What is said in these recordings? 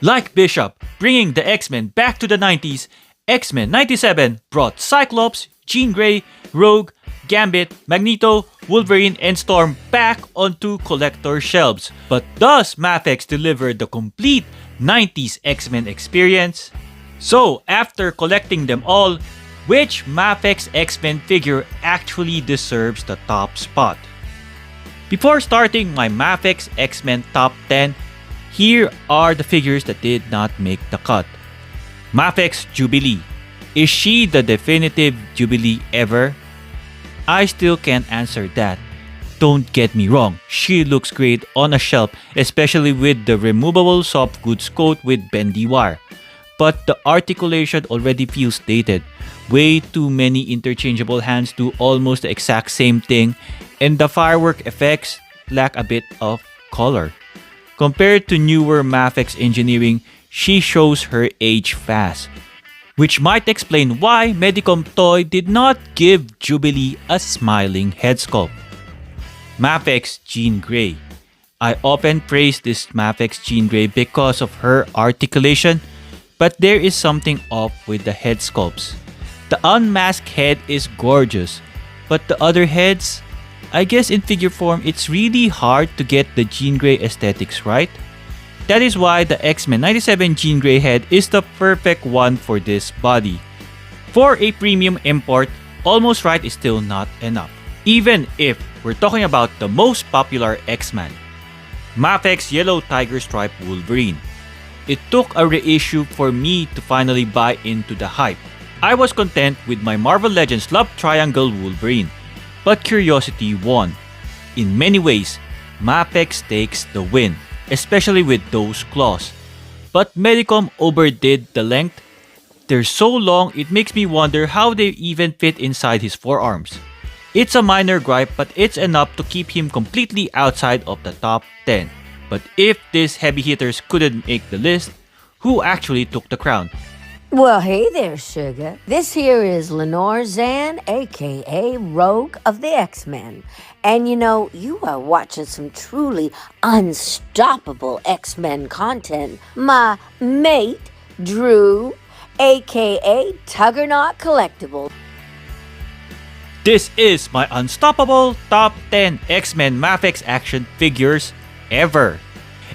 Like Bishop bringing the X-Men back to the 90s, X-Men 97 brought Cyclops, Jean Grey, Rogue, Gambit, Magneto, Wolverine, and Storm back onto collector shelves. But does MAFEX deliver the complete 90s X-Men experience? So, after collecting them all, which MAFEX X-Men figure actually deserves the top spot? Before starting my MAFEX X-Men top 10, here are the figures that did not make the cut. MAFEX Jubilee. Is she the definitive Jubilee ever? I still can't answer that. Don't get me wrong, she looks great on a shelf, especially with the removable soft goods coat with bendy wire. But the articulation already feels dated. Way too many interchangeable hands do almost the exact same thing, and the firework effects lack a bit of color. Compared to newer MAFEX engineering, she shows her age fast, which might explain why Medicom Toy did not give Jubilee a smiling head sculpt. MAFEX Jean Grey. I often praise this MAFEX Jean Grey because of her articulation, but there is something off with the head sculpts. The unmasked head is gorgeous, but the other heads, I guess in figure form it's really hard to get the Jean Grey aesthetics right. That is why the X-Men 97 Jean Grey head is the perfect one for this body. For a premium import, almost right is still not enough, even if we're talking about the most popular X-Men. MAFEX Yellow Tiger Stripe Wolverine. It took a reissue for me to finally buy into the hype. I was content with my Marvel Legends Love Triangle Wolverine, but curiosity won. In many ways, MAFEX takes the win, especially with those claws. But Medicom overdid the length. They're so long it makes me wonder how they even fit inside his forearms. It's a minor gripe, but it's enough to keep him completely outside of the top 10. But if these heavy hitters couldn't make the list, who actually took the crown? Well, hey there, sugar. This here is Lenore Zan, aka Rogue of the X-Men. And you know, you are watching some truly unstoppable X-Men content. My mate, Drew, aka Tuggernaut Collectible. This is my unstoppable top 10 X-Men MAFEX action figures ever.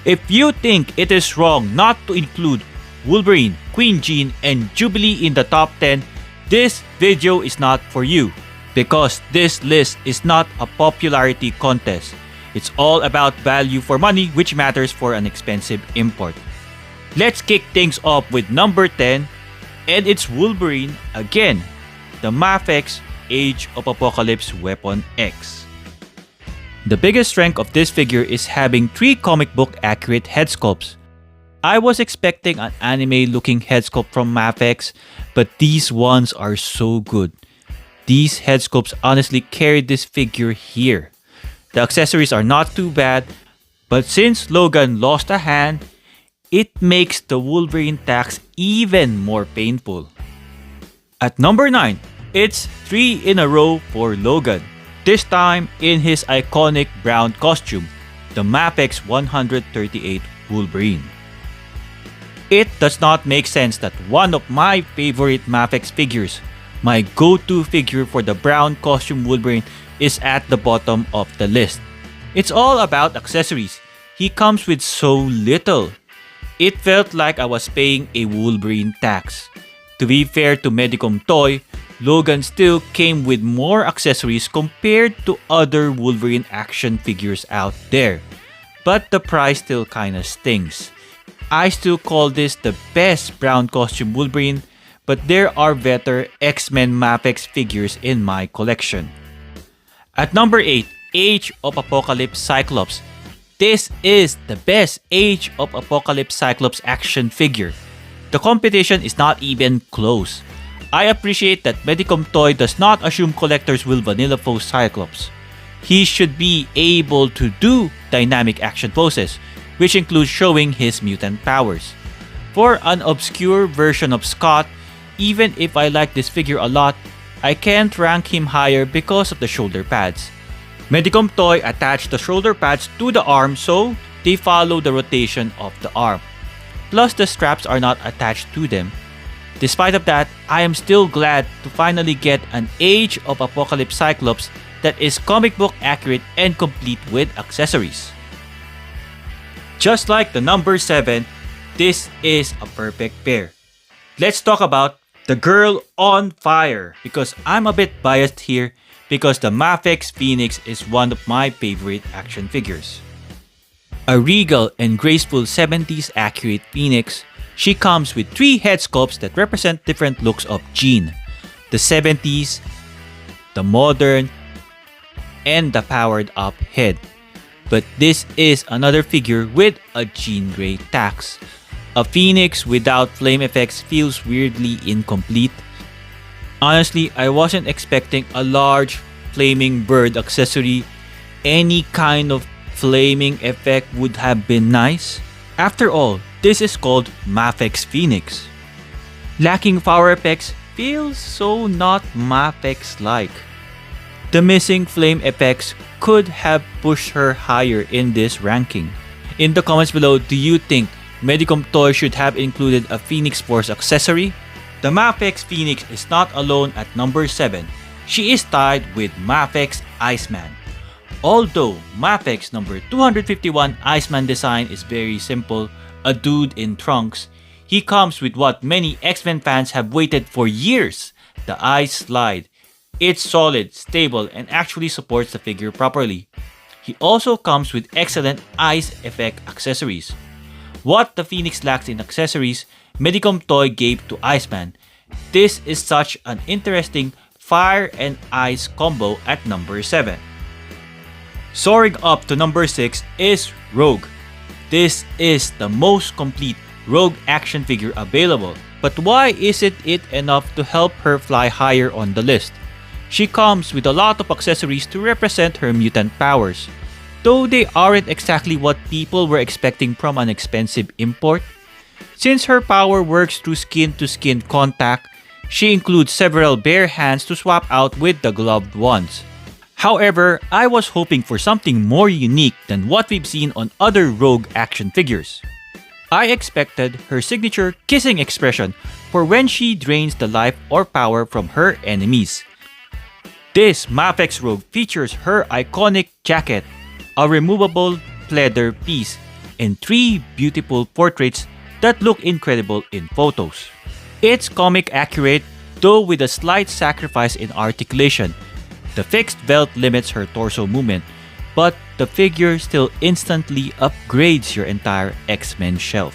If you think it is wrong not to include Wolverine, Queen Jean, and Jubilee in the top 10, this video is not for you. Because this list is not a popularity contest. It's all about value for money, which matters for an expensive import. Let's kick things off with number 10, and it's Wolverine again, the MAFEX Age of Apocalypse Weapon X. The biggest strength of this figure is having 3 comic book accurate head sculpts. I was expecting an anime looking head sculpt from MAFEX, but these ones are so good. These head sculpts honestly carried this figure here. The accessories are not too bad, but since Logan lost a hand, it makes the Wolverine tax even more painful. At number 9, it's 3 in a row for Logan. This time in his iconic brown costume, the MAFEX 138 Wolverine. It does not make sense that one of my favorite MAFEX figures, my go-to figure for the brown costume Wolverine, is at the bottom of the list. It's all about accessories. He comes with so little. It felt like I was paying a Wolverine tax. To be fair to Medicom Toy, Logan still came with more accessories compared to other Wolverine action figures out there. But the price still kinda stings. I still call this the best brown costume Wolverine, but there are better X-Men MAFEX figures in my collection. At number 8, Age of Apocalypse Cyclops. This is the best Age of Apocalypse Cyclops action figure. The competition is not even close. I appreciate that Medicom Toy does not assume collectors will vanilla pose Cyclops. He should be able to do dynamic action poses, which includes showing his mutant powers. For an obscure version of Scott, even if I like this figure a lot, I can't rank him higher because of the shoulder pads. Medicom Toy attached the shoulder pads to the arm so they follow the rotation of the arm. plus the straps are not attached to them. Despite of that, I am still glad to finally get an Age of Apocalypse Cyclops that is comic book accurate and complete with accessories. Just like the number 7, this is a perfect pair. Let's talk about the Girl on Fire, because I'm a bit biased here because the MAFEX Phoenix is one of my favorite action figures. A regal and graceful 70s accurate Phoenix, she comes with 3 head sculpts that represent different looks of Jean: the 70s, the modern, and the powered up head. But this is another figure with a Jean Grey tax. A Phoenix without flame effects feels weirdly incomplete. Honestly, I wasn't expecting a large flaming bird accessory. Any kind of flaming effect would have been nice. After all, this is called MAFEX Phoenix. Lacking power effects feels so not MAFEX-like. The missing flame effects could have pushed her higher in this ranking. In the comments below, do you think Medicom Toy should have included a Phoenix Force accessory? The MAFEX Phoenix is not alone at number 7. She is tied with MAFEX Iceman. Although MAFEX number 251 Iceman design is very simple, a dude in trunks, he comes with what many X-Men fans have waited for years: the Ice Slide. It's solid, stable, and actually supports the figure properly. He also comes with excellent ice effect accessories. What the Phoenix lacks in accessories, Medicom Toy gave to Iceman. This is such an interesting fire and ice combo at number 7. Soaring up to number 6 is Rogue. This is the most complete Rogue action figure available. But why isn't it enough to help her fly higher on the list? She comes with a lot of accessories to represent her mutant powers. Though they aren't exactly what people were expecting from an expensive import. Since her power works through skin-to-skin contact, she includes several bare hands to swap out with the gloved ones. However, I was hoping for something more unique than what we've seen on other Rogue action figures. I expected her signature kissing expression for when she drains the life or power from her enemies. This MAFEX Rogue features her iconic jacket, a removable leather piece, and 3 beautiful portraits that look incredible in photos. It's comic accurate, though with a slight sacrifice in articulation. The fixed belt limits her torso movement, but the figure still instantly upgrades your entire X-Men shelf.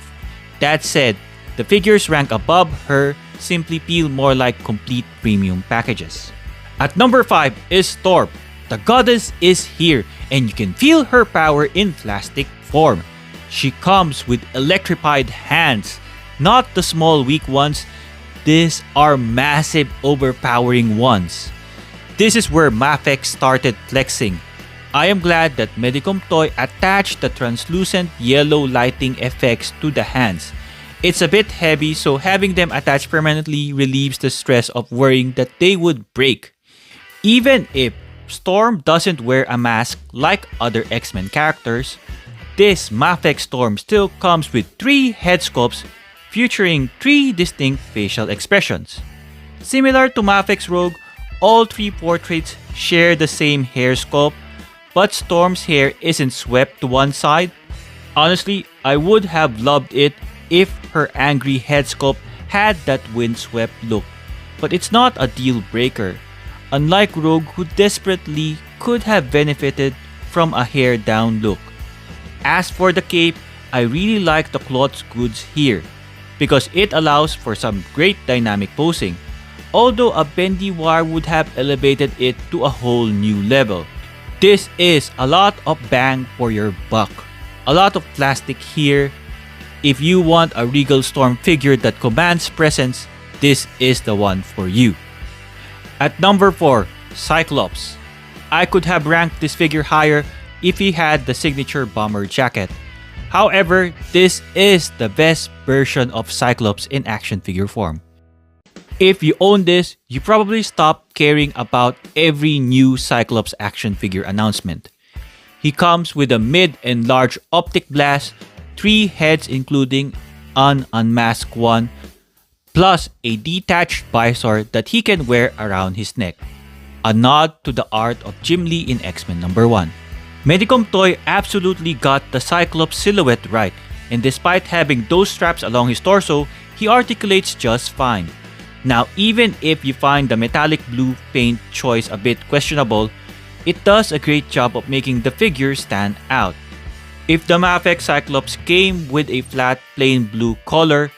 That said, the figures rank above her simply feel more like complete premium packages. At number 5 is Storm. The goddess is here, and you can feel her power in plastic form. She comes with electrified hands, not the small weak ones. These are massive overpowering ones. This is where MAFEX started flexing. I am glad that Medicom Toy attached the translucent yellow lighting effects to the hands. It's a bit heavy, so having them attached permanently relieves the stress of worrying that they would break. Even if Storm doesn't wear a mask like other X-Men characters, this MAFEX Storm still comes with 3 head sculpts featuring 3 distinct facial expressions. Similar to MAFEX Rogue, all 3 portraits share the same hair sculpt, but Storm's hair isn't swept to one side. Honestly, I would have loved it if her angry head sculpt had that windswept look, but it's not a deal breaker. Unlike Rogue, who desperately could have benefited from a hair down look. As for the cape, I really like the cloth goods here because it allows for some great dynamic posing, although a bendy wire would have elevated it to a whole new level. This is a lot of bang for your buck. A lot of plastic here. If you want a Regal Storm figure that commands presence, this is the one for you. At number 4, Cyclops. I could have ranked this figure higher if he had the signature bomber jacket. However, this is the best version of Cyclops in action figure form. If you own this, you probably stop caring about every new Cyclops action figure announcement. He comes with a mid and large optic blast, 3 heads including an unmasked one, plus a detached visor that he can wear around his neck. A nod to the art of Jim Lee in X-Men #1. Medicom Toy absolutely got the Cyclops silhouette right, and despite having those straps along his torso, he articulates just fine. Now, even if you find the metallic blue paint choice a bit questionable, it does a great job of making the figure stand out. If the MAFEX Cyclops came with a flat plain blue color,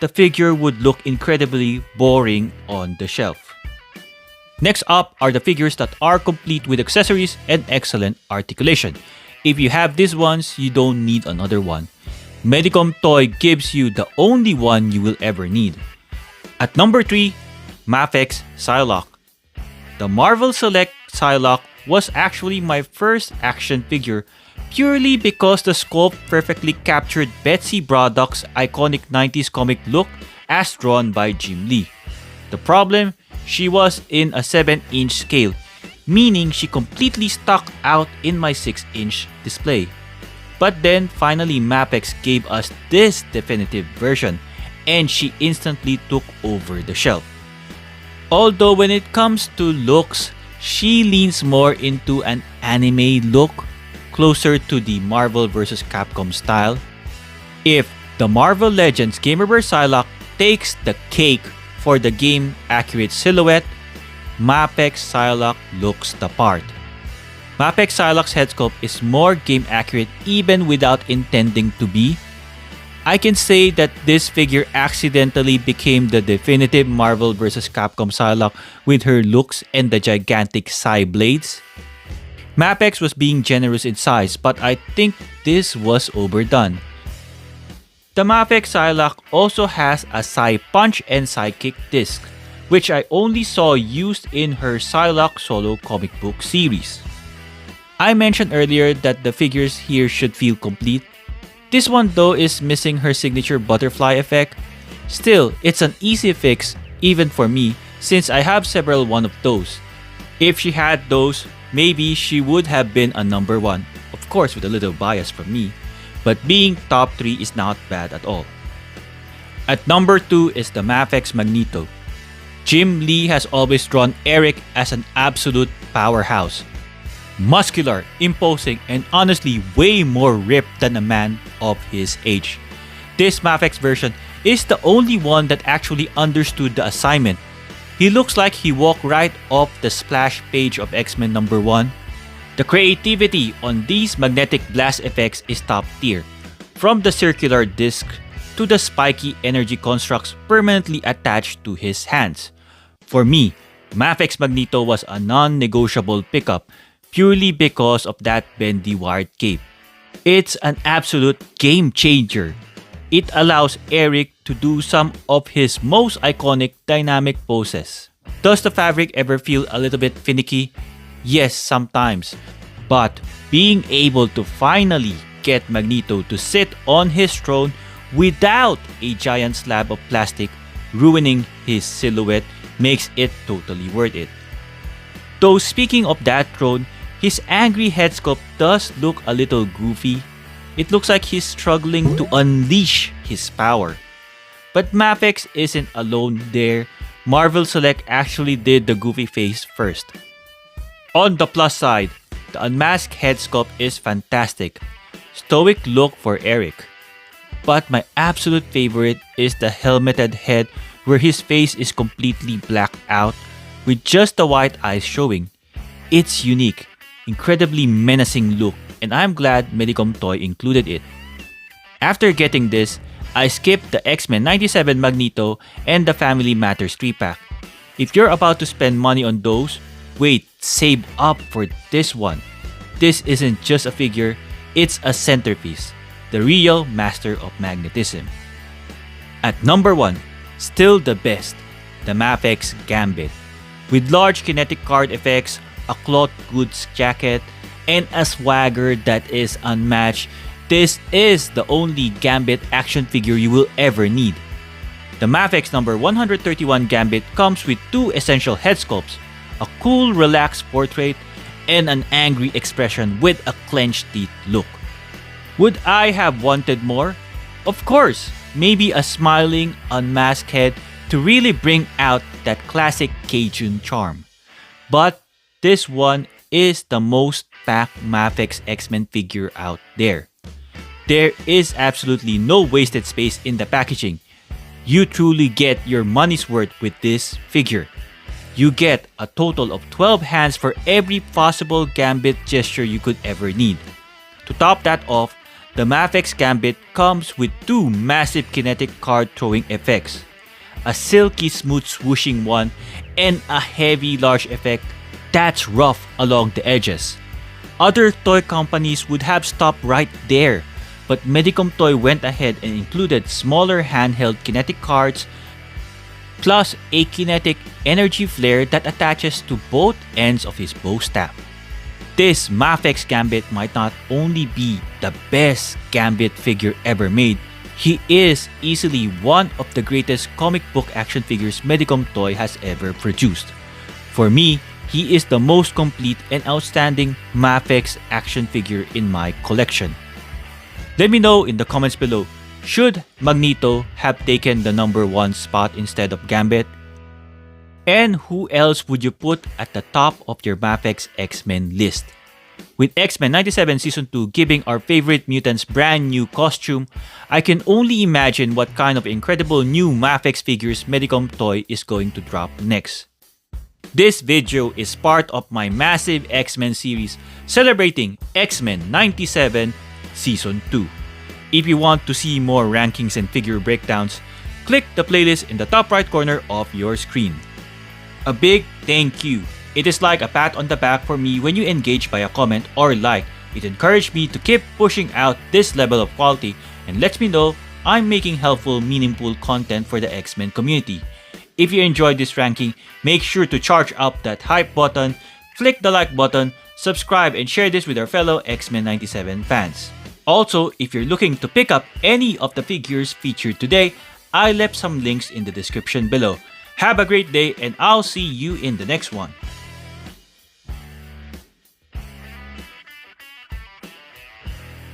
the figure would look incredibly boring on the shelf. Next up are the figures that are complete with accessories and excellent articulation. If you have these ones, you don't need another one. Medicom Toy gives you the only one you will ever need. At number 3, MAFEX Psylocke. The Marvel Select Psylocke was actually my first action figure purely because the sculpt perfectly captured Betsy Braddock's iconic 90s comic look as drawn by Jim Lee. The problem? She was in a 7-inch scale, meaning she completely stuck out in my 6-inch display. But then finally MAFEX gave us this definitive version, and she instantly took over the shelf. Although when it comes to looks, she leans more into an anime look, closer to the Marvel vs. Capcom style. If the Marvel Legends Gamerverse Psylocke takes the cake for the game-accurate silhouette, MAFEX Psylocke looks the part. MAFEX Psylocke's head sculpt is more game-accurate even without intending to be. I can say that this figure accidentally became the definitive Marvel vs. Capcom Psylocke with her looks and the gigantic Psy blades. MAFEX was being generous in size, but I think this was overdone. The MAFEX Psylocke also has a Psy Punch and Psy Kick disc, which I only saw used in her Psylocke solo comic book series. I mentioned earlier that the figures here should feel complete. This one though is missing her signature butterfly effect. Still, it's an easy fix even for me since I have several one of those. If she had those, maybe she would have been a number 1, of course with a little bias from me, but being top 3 is not bad at all. At number 2 is the MAFEX Magneto. Jim Lee has always drawn Eric as an absolute powerhouse. Muscular, imposing, and honestly way more ripped than a man of his age. This MAFEX version is the only one that actually understood the assignment. He looks like he walked right off the splash page of X-Men #1. The creativity on these magnetic blast effects is top tier. From the circular disc to the spiky energy constructs permanently attached to his hands. For me, MAFEX Magneto was a non-negotiable pickup purely because of that bendy wired cape. It's an absolute game changer. It allows Eric to do some of his most iconic dynamic poses. Does the fabric ever feel a little bit finicky? Yes, sometimes. But being able to finally get Magneto to sit on his throne without a giant slab of plastic ruining his silhouette makes it totally worth it. Though speaking of that throne, his angry head sculpt does look a little goofy. It looks like he's struggling to unleash his power. But MAFEX isn't alone there. Marvel Select actually did the goofy face first. On the plus side, the unmasked head sculpt is fantastic. Stoic look for Eric. But my absolute favorite is the helmeted head where his face is completely blacked out with just the white eyes showing. It's unique, incredibly menacing look, and I'm glad Medicom Toy included it. After getting this, I skipped the X-Men '97 Magneto and the Family Matters 3-pack. If you're about to spend money on those, wait, save up for this one. This isn't just a figure, it's a centerpiece, the real master of magnetism. At number 1, still the best, the MAFEX Gambit. With large kinetic card effects, a cloth goods jacket, and a swagger that is unmatched, this is the only Gambit action figure you will ever need. The MAFEX number 131 Gambit comes with 2 essential head sculpts, a cool relaxed portrait, and an angry expression with a clenched teeth look. Would I have wanted more? Of course, maybe a smiling, unmasked head to really bring out that classic Cajun charm. But this one is the most packed MAFEX X-Men figure out there. There is absolutely no wasted space in the packaging. You truly get your money's worth with this figure. You get a total of 12 hands for every possible Gambit gesture you could ever need. To top that off, the MAFEX Gambit comes with two massive kinetic card throwing effects. A silky smooth swooshing one and a heavy large effect that's rough along the edges. Other toy companies would have stopped right there, but Medicom Toy went ahead and included smaller handheld kinetic cards plus a kinetic energy flare that attaches to both ends of his bow staff. This MAFEX Gambit might not only be the best Gambit figure ever made, he is easily one of the greatest comic book action figures Medicom Toy has ever produced. For me, he is the most complete and outstanding MAFEX action figure in my collection. Let me know in the comments below, should Magneto have taken the number 1 spot instead of Gambit? And who else would you put at the top of your MAFEX X-Men list? With X-Men 97 Season 2 giving our favorite mutants brand new costume, I can only imagine what kind of incredible new MAFEX figures Medicom Toy is going to drop next. This video is part of my massive X-Men series celebrating X-Men 97 Season 2. If you want to see more rankings and figure breakdowns, click the playlist in the top right corner of your screen. A big thank you. It is like a pat on the back for me when you engage by a comment or like. It encourages me to keep pushing out this level of quality and lets me know I'm making helpful, meaningful content for the X-Men community. If you enjoyed this ranking, make sure to charge up that hype button, click the like button, subscribe, and share this with our fellow X-Men 97 fans. Also, if you're looking to pick up any of the figures featured today, I left some links in the description below. Have a great day and I'll see you in the next one.